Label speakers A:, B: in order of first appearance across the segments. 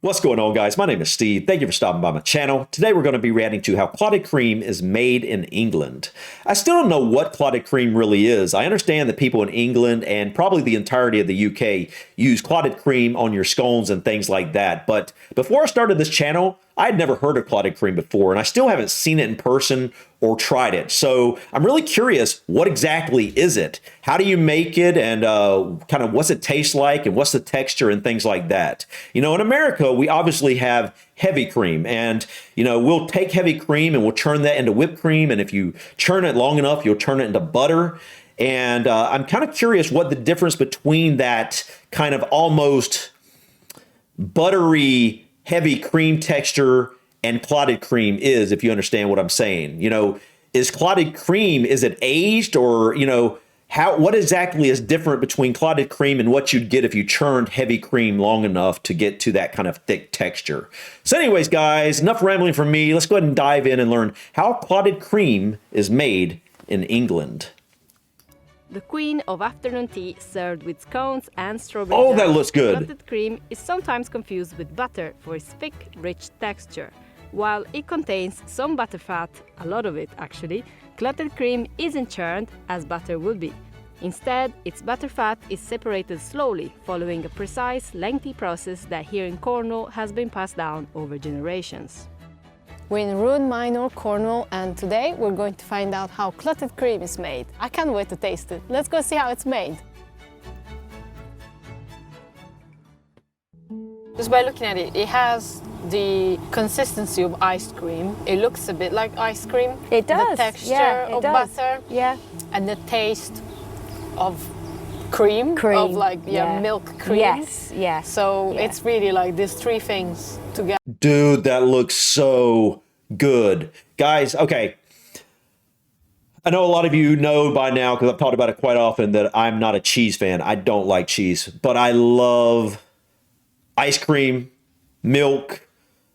A: What's going on, guys? My name is Steve. Thank you for stopping by my channel. Today we're going to be reacting to how clotted cream is made in England. I still don't know what clotted cream really is. I understand that people in England and probably the entirety of the UK use clotted cream on your scones and things like that. But before I started this channel, I had never heard of clotted cream before, and I still haven't seen it in person or tried it. So I'm really curious, what exactly is it? How do you make it, and kind of what's it taste like, and what's the texture and things like that? You know, in America, we obviously have heavy cream, and you know, we'll take heavy cream and we'll turn that into whipped cream, and if you churn it long enough, you'll turn it into butter. And I'm kind of curious what the difference between that kind of almost buttery heavy cream texture and clotted cream is, if you understand what I'm saying. You know, is clotted cream, is it aged, or, you know, what exactly is different between clotted cream and what you'd get if you churned heavy cream long enough to get to that kind of thick texture? So anyways, guys, enough rambling from me. Let's go ahead and dive in and learn how clotted cream is made in England.
B: The queen of afternoon tea served with scones and strawberry
A: Oh,
B: jam.
A: that looks good.
B: Clotted cream is sometimes confused with butter for its thick, rich texture. While it contains some butterfat, a lot of it actually, clotted cream isn't churned as butter would be. Instead, its butterfat is separated slowly, following a precise, lengthy process that here in Cornwall has been passed down over generations.
C: We're in Roon Minor, Cornwall, and today we're going to find out how clotted cream is made. I can't wait to taste it. Let's go see how it's made. Just by looking at it, it has the consistency of ice cream. It looks a bit like ice cream.
D: It does.
C: The texture
D: yeah,
C: of
D: does.
C: butter.
D: Yeah.
C: And the taste of cream. Of like, milk cream.
D: Yes, yes.
C: So it's really like these three things together.
A: Dude, that looks so good. Guys, okay. I know a lot of you know by now, because I've talked about it quite often, that I'm not a cheese fan. I don't like cheese, but I love ice cream, milk.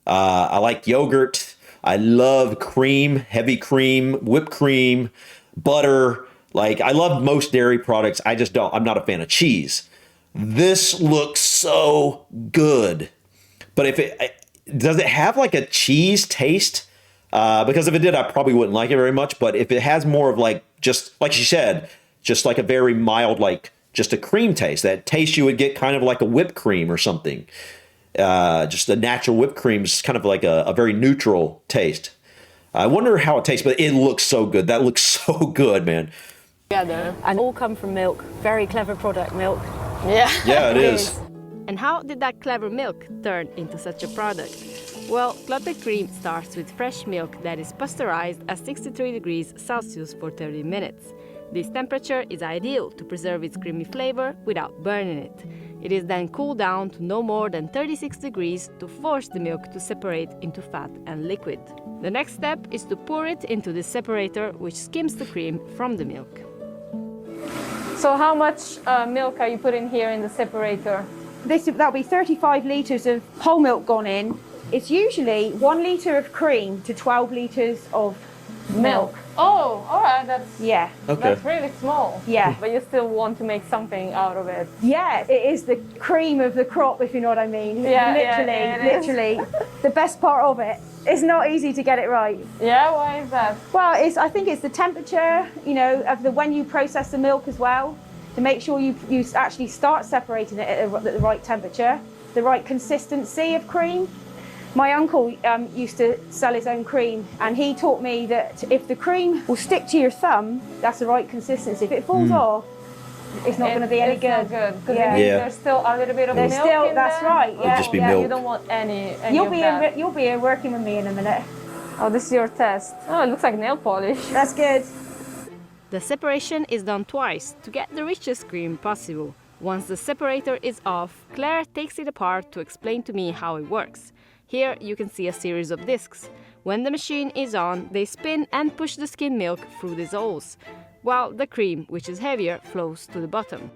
A: I like yogurt. I love cream, heavy cream, whipped cream, butter. Like, I love most dairy products. I'm not a fan of cheese. This looks so good. But does it have like a cheese taste? Because if it did, I probably wouldn't like it very much. But if it has more of like, just like she said, just like a very mild, like just a cream taste, that taste you would get kind of like a whipped cream or something. Just a natural whipped cream is kind of like a very neutral taste. I wonder how it tastes, but it looks so good. That looks so good, man.
C: Together.
D: And all come from milk. Very clever product, milk.
C: Yeah.
A: Yeah, it is.
B: And how did that clever milk turn into such a product? Well, clotted cream starts with fresh milk that is pasteurized at 63 degrees Celsius for 30 minutes. This temperature is ideal to preserve its creamy flavor without burning it. It is then cooled down to no more than 36 degrees to force the milk to separate into fat and liquid. The next step is to pour it into this separator, which skims the cream from the milk.
E: So how much milk are you putting here in the separator?
F: That'll be 35 litres of whole milk gone in. It's usually 1 litre of cream to 12 litres of milk.
E: Oh, all right, that's
F: That's
E: really small.
F: Yeah.
E: But you still want to make something out of it.
F: Yeah, it is the cream of the crop, if you know what I mean. Literally. The best part of it. It's not easy to get it right.
E: Yeah, why is that?
F: Well, I think it's the temperature, you know, of when you process the milk as well, to make sure you actually start separating it at the right temperature, the right consistency of cream. My uncle used to sell his own cream, and he taught me that if the cream will stick to your thumb, that's the right consistency. If it falls off, it's not going to be any good.
E: Not good, because there's still a little bit of
F: there's
E: milk
F: still,
E: in
F: that's
E: there.
F: right. Yeah,
A: just be milk.
E: You don't want any
F: you'll
E: of
F: be
E: that.
F: you'll be working with me in a minute.
E: Oh, this is your test. Oh, it looks like nail polish.
F: That's good.
B: The separation is done twice to get the richest cream possible. Once the separator is off, Claire takes it apart to explain to me how it works. Here you can see a series of discs. When the machine is on, they spin and push the skim milk through these holes, while the cream, which is heavier, flows to the bottom.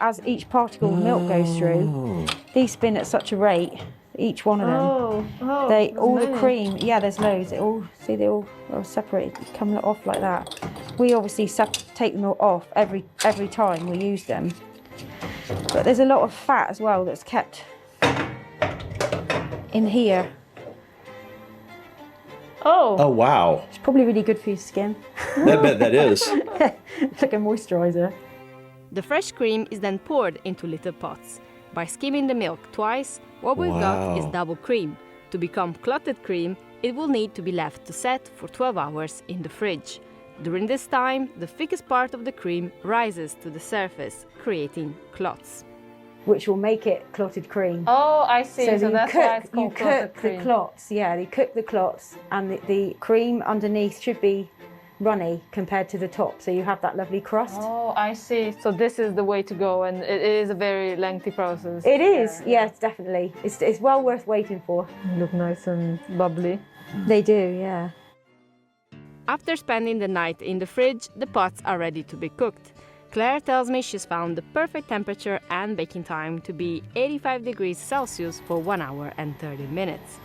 F: As each particle of milk goes through, these spin at such a rate, each one of them. All the cream, there's loads. They all are separated, coming off like that. We obviously take them all off every time we use them. But there's a lot of fat as well that's kept
D: in here.
E: Oh,
A: Oh, wow.
D: It's probably really good for your skin.
A: I bet that is.
D: It's like a moisturizer.
B: The fresh cream is then poured into little pots. By skimming the milk twice, what we've got is
A: Wow.
B: double cream. To become clotted cream, it will need to be left to set for 12 hours in the fridge. During this time, the thickest part of the cream rises to the surface, creating clots.
D: Which will make it clotted cream.
E: oh, I see. So,
D: you
E: that's why
D: cook,
E: it's
D: you
E: called clotted
D: cook
E: cream.
D: the clots. Yeah, they cook the clots, and the cream underneath should be runny compared to the top, so you have that lovely crust.
E: Oh, I see. So this is the way to go, and it is a very lengthy process.
D: It is, yes, definitely. It's well worth waiting for.
E: Look nice and bubbly.
D: They do, yeah.
B: After spending the night in the fridge, the pots are ready to be cooked. Claire tells me she's found the perfect temperature and baking time to be 85 degrees Celsius for 1 hour and 30 minutes.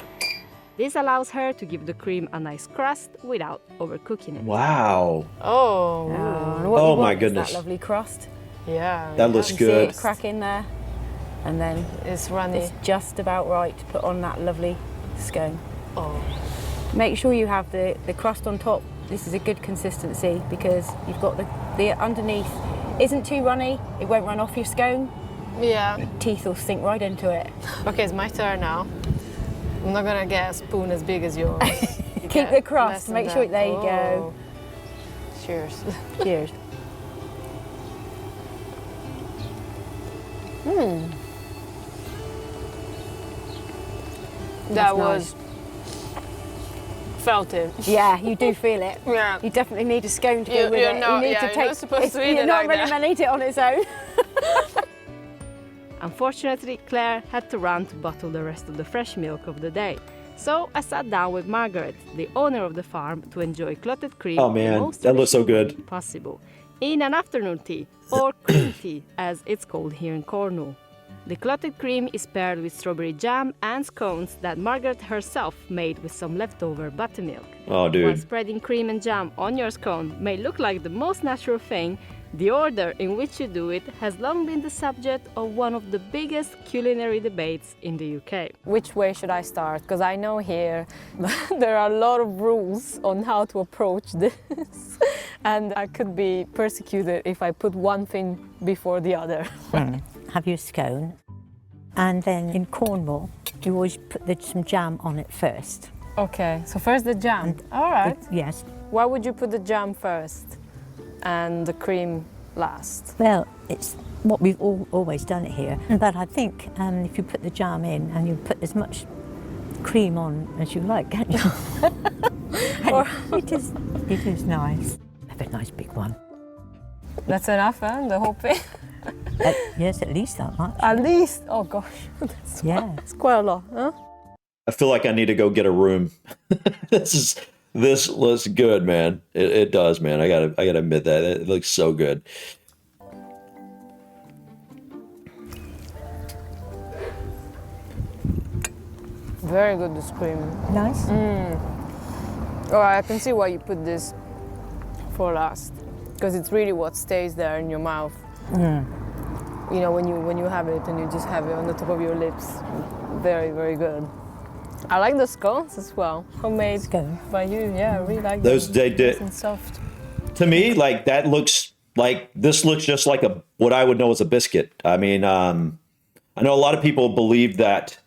B: This allows her to give the cream a nice crust without overcooking it.
A: Wow.
E: Oh,
D: And what
A: Oh
D: you want
A: my
D: is
A: goodness.
D: that lovely crust.
E: yeah.
A: That looks
D: You see
A: good.
D: it crack in there, and then
E: It's runny.
D: it's just about right to put on that lovely scone.
E: Oh.
D: Make sure you have the crust on top. This is a good consistency because you've got the underneath isn't too runny. It won't run off your scone.
E: Yeah.
D: Teeth will sink right into it.
E: Okay, it's my turn now. I'm not gonna get a spoon as big as yours.
D: Keep the crust. Make sure. There you go.
E: Cheers.
D: Cheers.
E: That
D: nice.
E: was felt it.
D: Yeah, you do feel it.
E: Yeah.
D: You definitely need a scone to go
E: You-
D: with
E: you're
D: it.
E: not-
D: you need
E: yeah,
D: to
E: you're
D: take.
E: not supposed to eat
D: you're
E: it
D: not
E: like
D: really
E: that.
D: meant to eat it on its own.
B: Unfortunately, Claire had to run to bottle the rest of the fresh milk of the day. So I sat down with Margaret, the owner of the farm, to enjoy clotted cream
A: Oh,
B: the
A: man,
B: most
A: that looks so
B: traditional
A: good.
B: way possible, in an afternoon tea, or cream tea as it's called here in Cornwall. The clotted cream is paired with strawberry jam and scones that Margaret herself made with some leftover buttermilk.
A: Oh,
B: While
A: dude.
B: spreading cream and jam on your scone may look like the most natural thing, the order in which you do it has long been the subject of one of the biggest culinary debates in the UK.
C: Which way should I start? Because I know here there are a lot of rules on how to approach this. And I could be persecuted if I put one thing before the other.
G: Have your scone, and then in Cornwall you always put some jam on it first.
C: Okay, so first the jam. All right.
G: Yes.
C: Why would you put the jam first and the cream last?
G: Well, it's what we've always done it here. But I think if you put the jam in and you put as much cream on as you like, can't you? it is nice. Have a nice big one.
C: That's enough, huh? The whole thing?
G: Yes, at least that much.
C: At least. Oh gosh,
G: Yeah.
C: it's quite a lot, huh?
A: I feel like I need to go get a room. This looks good, man. It does, man. I gotta admit that. It looks so good.
C: Very good, this cream.
G: Nice.
C: Oh, I can see why you put this for last, because it's really what stays there in your mouth. You know, when you have it and you just have it on the top of your lips. Very, very good. I like the scones as well, homemade
G: Scone.
C: by you. Yeah, I really like
A: Those
C: them.
A: they did.
C: Nice and soft.
A: To me, like that looks like this looks just like what I would know as a biscuit. I mean, I know a lot of people believe that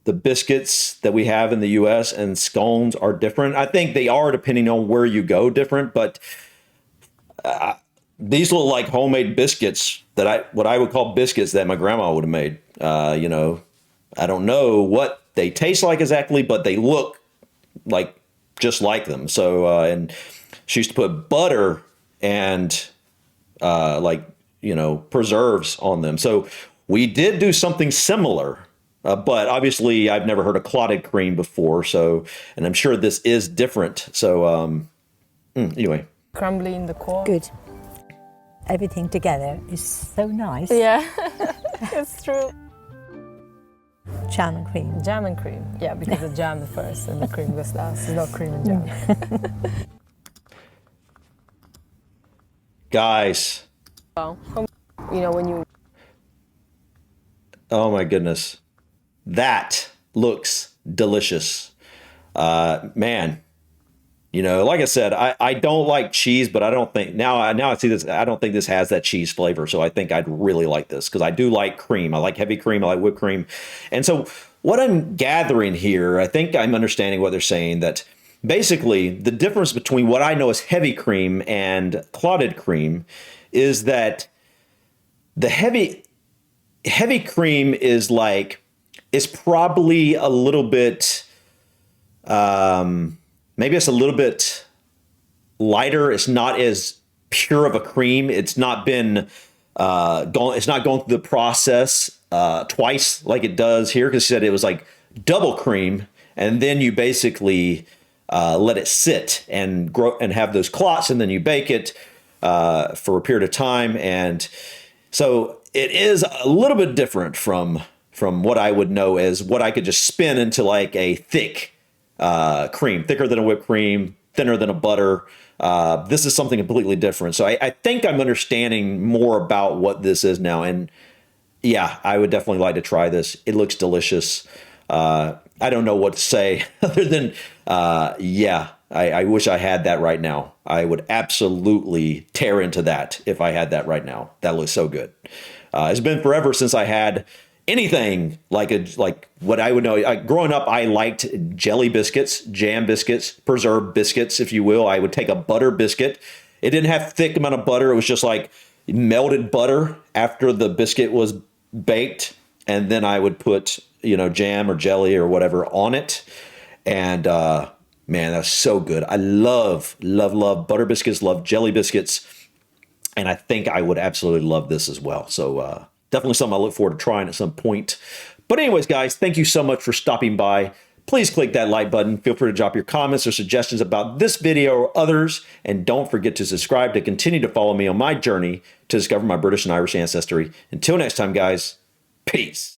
A: the biscuits that we have in the U.S. and scones are different. I think they are depending on where you go different, but these look like homemade biscuits what I would call biscuits that my grandma would have made. You know, I don't know what they taste like exactly, but they look like just like them. So, and she used to put butter and preserves on them. So we did do something similar, but obviously I've never heard of clotted cream before. So, and I'm sure this is different. So, anyway.
C: Crumbly in the core.
G: Good. Everything together is so nice.
C: Yeah, it's true.
G: Jam and cream.
C: Jam and cream. Yeah, because the jam is first and the cream goes last. It's not cream and jam.
A: Guys,
C: Well, you know, when you
A: oh my goodness. That looks delicious. Man, you know, like I said, I don't like cheese, but I don't think now I see this. I don't think this has that cheese flavor. So I think I'd really like this because I do like cream. I like heavy cream. I like whipped cream. And so what I'm gathering here, I think I'm understanding what they're saying, that basically the difference between what I know as heavy cream and clotted cream is that the heavy cream is probably a little bit, maybe it's a little bit lighter. It's not as pure of a cream. It's not been it's not going through the process twice like it does here, because she said it was like double cream, and then you basically let it sit and grow and have those clots, and then you bake it for a period of time. And so it is a little bit different from what I would know as what I could just spin into like a thick cream, thicker than a whipped cream, thinner than a butter. This is something completely different. So I think I'm understanding more about what this is now. And yeah, I would definitely like to try this. It looks delicious. I don't know what to say other than, yeah, I wish I had that right now. I would absolutely tear into that if I had that right now. That looks so good. It's been forever since I had anything like what I would know. Growing up, I liked jelly biscuits, jam biscuits, preserved biscuits, if you will. I would take a butter biscuit. It didn't have thick amount of butter. It was just like melted butter after the biscuit was baked. And then I would put, you know, jam or jelly or whatever on it. And man, that's so good. I love butter biscuits, love jelly biscuits. And I think I would absolutely love this as well. So definitely something I look forward to trying at some point. But anyways, guys, thank you so much for stopping by. Please click that like button. Feel free to drop your comments or suggestions about this video or others. And don't forget to subscribe to continue to follow me on my journey to discover my British and Irish ancestry. Until next time, guys, peace.